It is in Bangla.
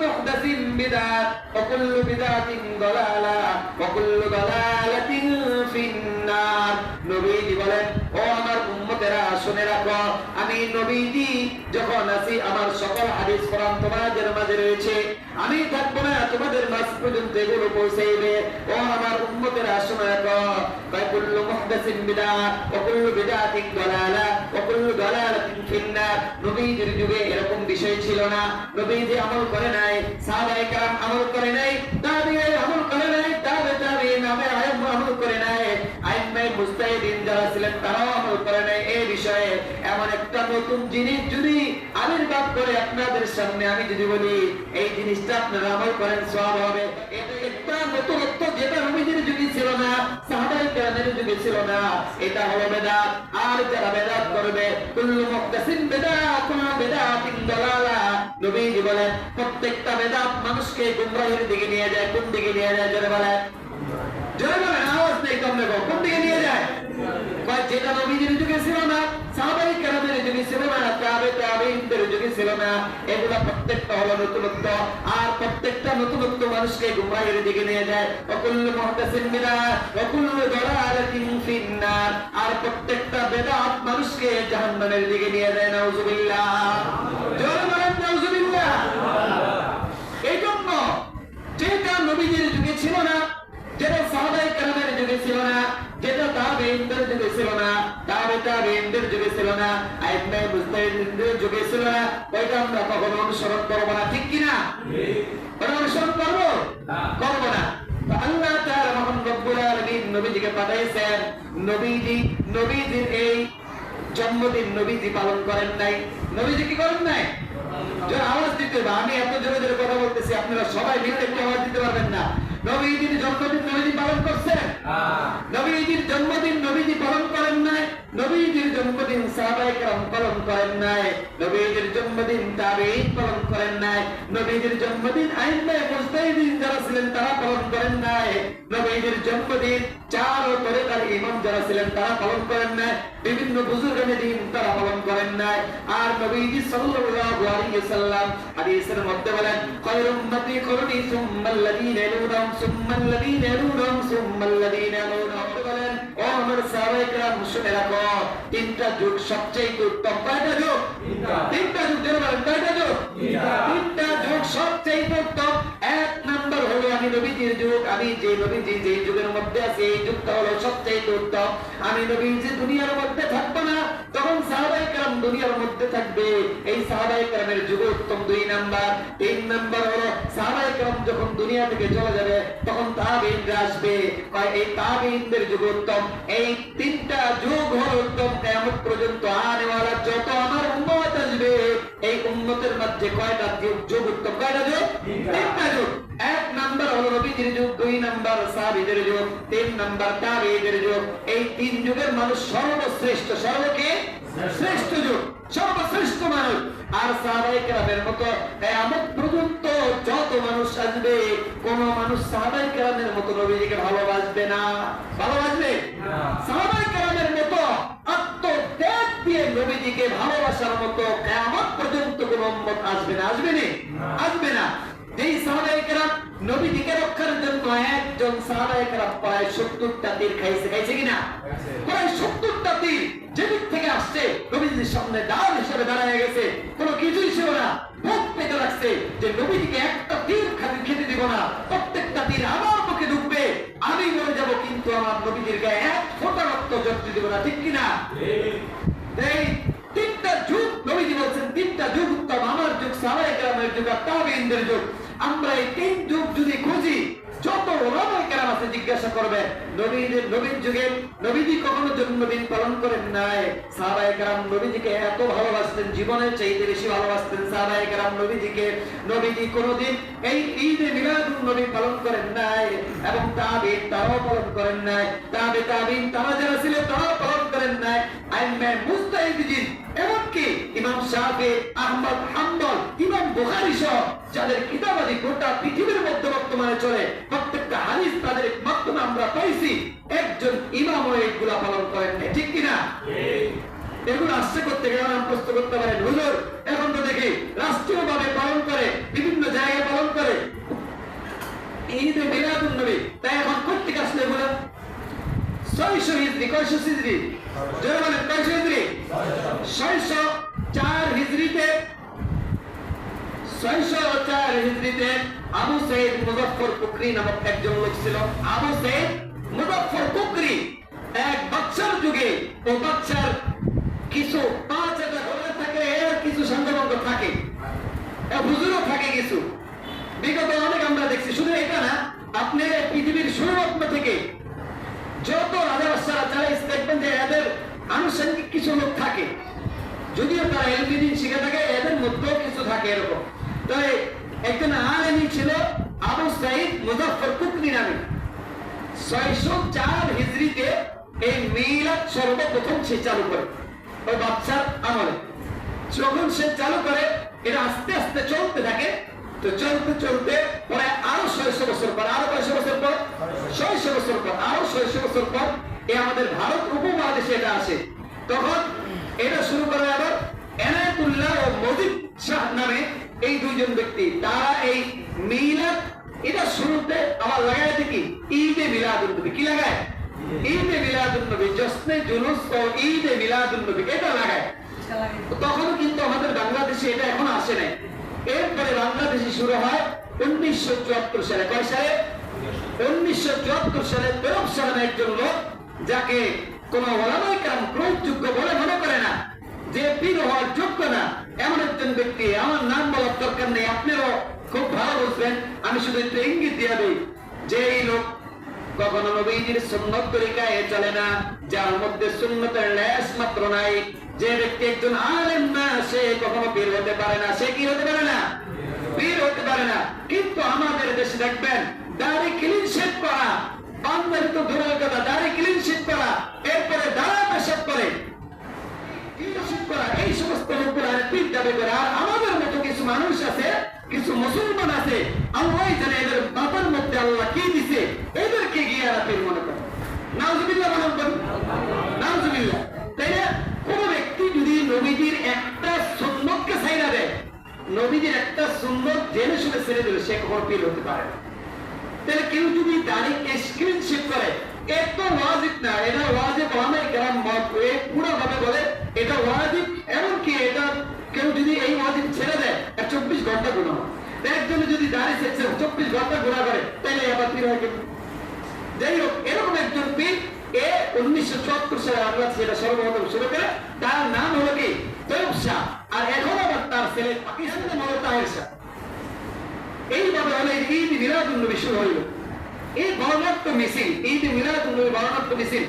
মুহদাসিন বিদআত ওয়া কুল্লু বিদআতিন দালালা ওয়া কুল্লু দালালাতিন ফিন্নার। নবীজি বলেন, ও আমার উম্মতেরা শুনে রাখো, আমি নবীজি যখন আছি আমার সকল হাদিস কোরআন তোমাদের মাঝে রয়েছে, আমি থাকবো না তোমাদের মাঝ পর্যন্ত এগুলো পৌঁছাইবে। ও আমার উম্মতেরা শুনে রাখো, ওয়া কুল্লু মুহদাসিন বিদআত ওয়া কুল্লু বিদআতিন দালালা ওয়া কুল্লু দালালাতিন ফিন্নার। নবীজির যুগে এরকম বিষয় ছিল না। নবীজি আমল করে নাই, সাহাবায়ে কেরাম আমল করে নাই, তাবিঈন আমল করে নাই, তাবিঈন আমল করে নাই, আইম্মায়ে মুজতাহিদিন যারা ছিলেন তারাও আমল করে নাই। এই বিষয়ে এমন একটা নতুন জিনিস যদি আবির্ভাব করে আপনাদের সামনে আমি যদি বলি, এই জিনিসটা আপনারা আমল করেন, সওয়াব হবে। এটা একটা নতুনত্ব যেটা নবীজির যুগে ছিল না, সাহাবায়ে কেরামের যুগে ছিল না। এটা হলো বেদাত। আর যারা বেদাত করবে, কুল্লু মুহদাসিন বিদআত ওয়া বিদআতিন দালালা, নবীজি বলেন প্রত্যেকটা বেদাত মানুষকে গুমরাহির দিকে নিয়ে যায়। কোন দিকে নিয়ে যায়? জোরে বলেন, জোরে বলেন, আওয়াজ নেই কম নেব। কোন দিকে নিয়ে যায়? যেটা নবীজির যুগে ছিল না, সাহাবায়ে কেরামের যুগে ছিল না, তাবিঈনদের যুগে ছিল না, এগুলা প্রত্যেকটা হলো নতুনত্ব। আর প্রত্যেকটা নতুনত্ব মানুষকে গুমরাহির দিকে নিয়ে যায়। ওয়া কুল্লু মুহদাসিন বিদআত ওয়া কুল্লু দালালাতিন ফিন্নার। আর প্রত্যেকটা বেদাত মানুষকে জাহান্নামের দিকে নিয়ে যায়। নাউযুবিল্লাহ, জোরে বলেন নাউযুবিল্লাহ। এই জন্য যেটা নবীজির যুগে ছিল না, যেটা সাহাবায়ে কেরামের যুগে ছিল না, যেটা তাবিঈনদের যুগে ছিল না, তাবিঈনদের যুগে ছিল না, আইম্মায়ে মুজতাহিদিনদের যুগে ছিল না, ওইটা আমরা কখনো অনুসরণ করব না। ঠিক কি না? ওটা অনুসরণ করব করব না। তো আল্লাহ তাআলা মহান রব্বুল আলামিন নবীজিকে পাঠাইছেন। নবীজির এই জন্মদিন নবীজি পালন করেন নাই। নবীজি কি করেন নাই? যারা আওয়াজ দিতে হবে, আমি এত জোরে জোরে কথা বলতেছি, আপনারা সবাই মিলে একটু আওয়াজ দিতে পারবেন না? নবীজির জন্মদিন নবীজি পালন করছেন? নবীজির জন্মদিন নবীজি পালন করেন নাই। নবীজির জন্মদিন সাহাবায়ে কেরাম পালন করেন নাই। নবীজির জন্মদিন তাবিঈন পালন করেন নাই। নবীজির জন্মদিন আইম্মায়ে মুজতাহিদিন যারা ছিলেন তারা পালন করেন নাই। নবীজির জন্মদিন চার তরিকার ইমাম যারা ছিলেন তারা পালন করেন নাই। বিভিন্ন বুজুর্গানে দিন তারা পালন করেন নাই। আর নবীজি সাল্লাল্লাহু আলাইহি ওয়াসাল্লাম হাদিসের মধ্যে বলেন, খায়রুম উম্মতি কুরনি সুম্মাল্লাযীনা ইয়ালুনহুম সুম্মাল্লাযীনা ইয়ালুনহুম সুম্মাল্লাযীনা ইয়ালুনহুম। বলেন, ও আমার সাহাবায়ে কেরাম শুনে রাখো, তিনটা যুগ সবচেয়ে উত্তম। কয়টা যুগ? তিনটা যুগ। যারা বলেন কয়টা যুগ? তিনটা যুগ সবচেয়ে উত্তম। এক নাম্বার হলো আমি নবীজির যুগ। আমি নবীজি যে যুগের মধ্যে আছি এই যুগটা হলো সবচেয়ে উত্তম। আমি নবীজি দুনিয়ার মধ্যে থাকবো না, তখন সাহাবায়ে কেরাম দুনিয়ার মধ্যে থাকবে। এই সাহাবায়ে কেরামের যুগ উত্তম। দুই নাম্বার। তিন নাম্বার হলো সাহাবায়ে কেরাম যখন দুনিয়া থেকে চলে যাবে তখন তাবিঈনরা আসবে। এই তাবিঈনদের যুগ উত্তম। এই তিনটা যুগ হলো উত্তম। কিয়ামত পর্যন্ত আনেওয়ালা যত আমার উম্মত আসবে, এই উম্মতের মধ্যে কয়টা যুগ উত্তম? কয়টা যুগ? তিনটা যুগ। এক নাম্বার হলো নবীজির যুগ, দুই নাম্বার সাহাবীদের যুগ, তিন নাম্বার তাবিঈদের যুগ। এই তিন যুগের মানুষ সর্বশ্রেষ্ঠ। সর্বকে শ্রেষ্ঠ যুগ, সর্বশ্রেষ্ঠ মানুষ। আর সাহাবায়ে কেরামের মতো কিয়ামত পর্যন্ত যত মানুষ আসবে, কোন মানুষ সাহাবায়ে কেরামের মতো নবীজিকে ভালোবাসবে না। ভালোবাসবে? সাহাবায়ে কেরামের মতো আত্মত্যাগ দিয়ে নবীজিকে ভালোবাসার মতো কিয়ামত পর্যন্ত কোন উম্মত আসবে না। আসবে না? আসবে না। যেই সাহাবায়ে কেরাম নবীজিকে রক্ষার জন্য একজন সাহাবায়ে কেরাম প্রায় 70টা তীর খাইছে। খাইছে কিনা? প্রায় 70টা তীর যেদিক থেকে আসছে নবীজির সামনে ডাল হিসেবে দাঁড়ায় গেছে। কোনো কিছুই ছিল না। ভোগ পেতে লাগছে যে নবীজিকে একটা তীর খেতে দিব না, প্রত্যেকটা তীর আমার মুখে ঢুকবে, আমি মরে যাব, কিন্তু আমার নবীজির গায়ে এক ফোঁটা রক্ত জড়তে দিব না। ঠিক কিনা? এই তিনটা যুগ নবীজি বলছেন, তিনটা যুগ উত্তম। আমার যুগ, সাহাবায়ে কেরামের যুগ, আর তাবিঈনদের যুগ। আমরা এই তিন যুগ যদি খুঁজি, যত ওলামায়ে কেরাম আছে জিজ্ঞাসা করবে, নবীর যুগে নবীজি কখনো জন্মদিন পালন করেন নাই। সাহাবায়ে কেরাম নবীজিকে এত ভালোবাসতেন, জীবনের চাইতে বেশি ভালোবাসতেন সাহাবায়ে কেরাম নবীজিকে। নবীজি কোনোদিন এই ঈদে মিলাদুন নবী পালন করেন নাই, এবং তাবিঈন তারাও পালন করেন নাই। তাবিঈন তারা যারা ছিলেন তারাও পালন করেন নাই। আইম্মায়ে মুজতাহিদিন, এমনকি ইমাম শাফিঈ, আহমদ, হাম্বল, ইমাম বুখারী সহ যাদের কিতাবাদি গোটা পৃথিবীর মধ্যে বর্তমানে চলে, প্রত্যেকটা হাদিস তাদের মাধ্যমে আমরা পাইছি, একজন ইমামও এগুলা পালন করেন নাই। ঠিক কিনা? এগুলো আসছে করতে গেলে প্রশ্ন করতে পারেন, হুজুর এখন তো দেখি রাষ্ট্রীয়ভাবে পালন করে, বিভিন্ন জায়গায় পালন 600 হিজরি, কয়শো হিজরি? জোরে বলেন, কয়শো হিজরি? 604 হিজরিতে, 604 হিজরিতে আবু সাইদ মুজাফফর কুকরি নামক একজন লোক ছিল। আবু সাইদ মুজাফফর কুকরি এক বাদশার যুগে, ও বাদশার কিছু পাঁচ একটা ঘোড়া থাকে, এর কিছু সন্দেহভঙ্গ থাকে, হুজুরও থাকে কিছু। বিগত অনেক আমরা দেখছি, শুধু এটা না, আপনি পৃথিবীর শুরুলগ্ন থেকে যত রাজা বাদশারা যারা দেখবেন যে এদের আনুষঙ্গিক কিছু লোক থাকে, যদিও তারা এলপিজি শিখে থাকে, এদের মধ্যেও কিছু থাকে এরকম। তো একজন আলেমী ছিল আবু সাইদ মুজাফফর কুকরি নামে। 604 হিজরিতে এই মিলাদ সর্বপ্রথম সে চালু করে, ওই বাদশার আমলে। যখন সে চালু করে, এটা আস্তে আস্তে চলতে থাকে। তো চলতে চলতে পরে আরো 600 বছর পর, আরো কয়শো বছর পর? 600 বছর পর, আরো 600 বছর পর এই আমাদের ভারত উপমহাদেশে এটা আসে। তখন এটা শুরু করে আবার এনায়েতুল্লাহ ও মজিদ শাহ নামে এই দুইজন ব্যক্তি। তারা এই মিলাদ এটা শুরুতে আবার লাগায় দেখি ঈদে মিলাদুন নবী। কি লাগায়? ঈদে মিলাদুন নবী, জশ্নে জুলুস ও ঈদে মিলাদুন নবী, এটা লাগায়। তখন কিন্তু আমাদের বাংলাদেশে এটা এখন আসে নাই। এরপরে বাংলাদেশে শুরু হয় 1974 সালে। কয় সালে? 1974 সালে তরফ সালাম একজন লোক, যাকে কোন ওলামায়ে কেরাম গ্রহণযোগ্য বলে মনে করে না, যে পীর হওয়ার যোগ্য না, এমন একজন ব্যক্তি। আমার নাম বলার দরকার নেই, আপনারাও খুব ভালো বুঝবেন, আমি শুধু একটু ইঙ্গিত দিয়ে দিই যে এই লোক কখনো নবীজির সুন্নত তরিকায় চলে না, যার মধ্যে সুন্নতের লেশ মাত্র নাই। যে ব্যক্তি একজন আলেম না, সে কখনো পীর হতে পারে না। সে কি হতে পারে না? পীর হতে পারে না। কিন্তু আমাদের দেশে দেখবেন দাড়ি ক্লিন শেভ করা, বাংলার তো দূরের কথা, দাড়ি ক্লিন শেভ করা, এরপরে দাঁড়া পেশাব করে, এই সমস্ত লোকেরা পীর দাবি করে। আর আমাদের মতো কিছু মানুষ আছে, কিছু মুসলমান আছে, আল্লাহ জানে এদের বাবার মধ্যে আল্লাহ কি দিছে, এদেরকে গিয়ে আর পীর মনে করে। নাউজুবিল্লাহ বলেন, নাউজুবিল্লাহ। তাই না? কোন ব্যক্তি যদি নবীজির একটা সুন্নতকে ছাইড়া দেয়, নবীজির একটা সুন্নত জেনে শুনে ছেড়ে দিলে, সে কখনো পীর হতে পারে না। তাহলে কেউ যদি দাড়িকে স্ক্রিনশিপ করে, এত ওয়াজিব না, এটা ওয়াজিব ওলামায়ে কেরাম মত পুরো ভাবে বলে এটা ওয়াজিব। এমনকি এটা কেউ যদি এই ওয়াজিব ছেড়ে দেয়, 24 ঘন্টা গুনাহ। একজনে যদি দাড়ি ছেড়ে 24 ঘন্টা গুনাহ করে, তাহলে আবার পীর হয় কেন? যাই হোক, এরকম একজন পীর 1974 সালে বাংলাদেশে এটা সর্বপ্রথম শুরু করে। তার নাম হলো কি? তৈয়ব শাহ। আর এখন আবার তার ছেলে পাকিস্তানের মৌলতাহের শাহ। এইভাবে হলে ঈদ মিলাদুন নবী শুরু হইল। এই বর্ণাঢ্য মিছিল, ঈদ মিলাদুন নবী বর্ণাঢ্য মিছিল।